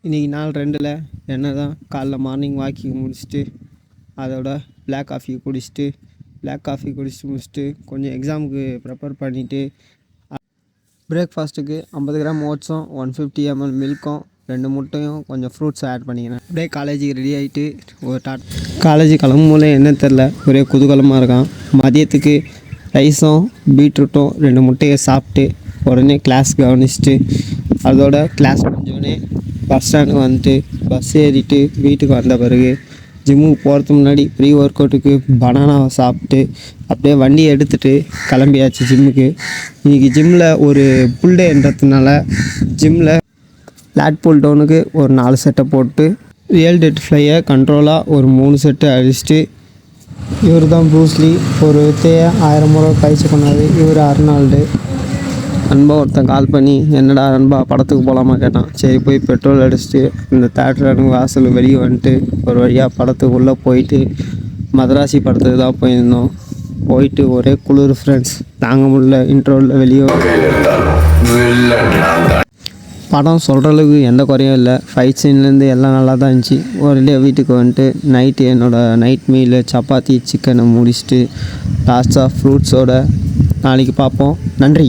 இன்றைக்கி நாள் 2ல் என்ன தான் காலைல மார்னிங் வாக்கிங் முடிச்சுட்டு அதோட பிளாக் காஃபி குடிச்சிட்டு முடிச்சுட்டு கொஞ்சம் எக்ஸாமுக்கு ப்ரிப்பேர் பண்ணிவிட்டு பிரேக்ஃபாஸ்ட்டுக்கு 50 கிராம் ஓட்ஸும் 150 ml மில்க்கும் 2 முட்டையும் கொஞ்சம் ஃப்ரூட்ஸ் ஆட் பண்ணிக்கிறேன். அப்படியே காலேஜுக்கு ரெடி ஆகிட்டு ஒரு காலேஜ் கிளம்பும் போல என்ன தெரில ஒரே குதூகலமாக இருக்கான். மதியத்துக்கு ரைஸும் பீட்ரூட்டும் 2 முட்டையை சாப்பிட்டு உடனே கிளாஸ் கவனிச்சுட்டு அதோட கிளாஸ் முடிஞ்சோடனே பஸ் ஸ்டாண்டுக்கு வந்துட்டு பஸ் ஏறிட்டு வீட்டுக்கு வந்த பிறகு ஜிம்முக்கு போகிறதுக்கு முன்னாடி ப்ரீ ஒர்க் அவுட்டுக்கு பனானாவை சாப்பிட்டு அப்படியே வண்டியை எடுத்துகிட்டு கிளம்பியாச்சு ஜிம்முக்கு. இன்றைக்கி ஜிம்மில் ஒரு புல் டேன்றதுனால ஜிம்மில் லேட் புல் டவுனுக்கு ஒரு 4 செட்டை போட்டு ரியல் டெட் ஃப்ளையை கண்ட்ரோலாக ஒரு 3 செட்டு அடிச்சுட்டு இவர் தான் ப்ரூஸ்லி. ஒரு வித்தையை 1000 முறை பயிற்சி பண்ணார். இவர் அர்னால்டு. நண்பா ஒருத்தன் கால் பண்ணி என்னடா நண்பா படத்துக்கு போகலாமா கேட்டான். சரி போய் பெட்ரோல் அடிச்சுட்டு இந்த தேட்டருக்கு வாசல் வெளியே வந்துட்டு ஒரு வழியாக படத்துக்கு உள்ளே போயிட்டு மதராசி படத்துக்கு தான் போயிருந்தோம். போயிட்டு ஒரே குளிர் ஃப்ரெண்ட்ஸ் தாங்க முடியல. இன்ட்ரோவில் வெளியே படம் சொல்கிற அளவுக்கு எந்த குறையும் இல்லை. ஃபைட் சீன்லேருந்து எல்லாம் நல்லா தான் இருந்துச்சு. ஒரே வீட்டுக்கு வந்துட்டு நைட்டு என்னோடய நைட் மீல் சப்பாத்தி சிக்கனை முடிச்சுட்டு லாஸ்ட்டாக ஃப்ரூட்ஸோட நாளைக்கு பார்ப்போம். நன்றி.